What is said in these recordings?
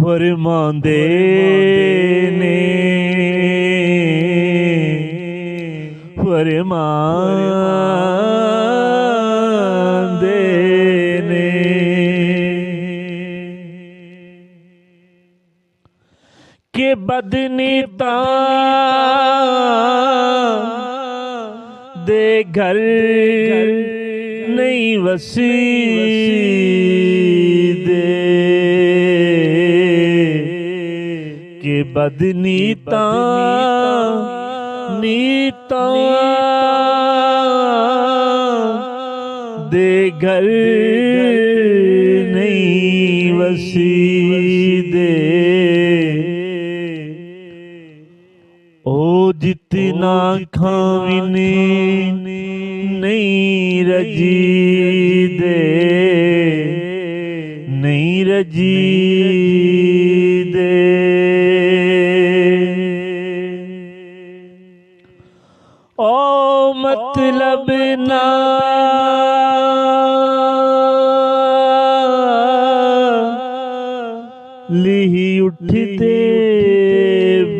फरमांदे ने फरमांदे ने के बदनीता दे घर नहीं वसी दे के बदनीता नीता दे घर नहीं वसी दे ओ जितना खाविने नहीं रजी दे नहीं रजी दे ओ मतलब ना लिही उठते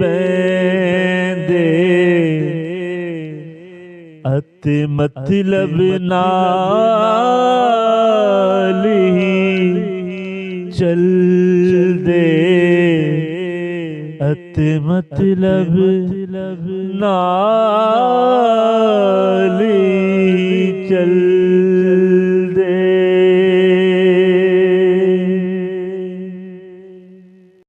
बैंदे अते मतलब नाल ही चल दे अते मतलब नाल ही चल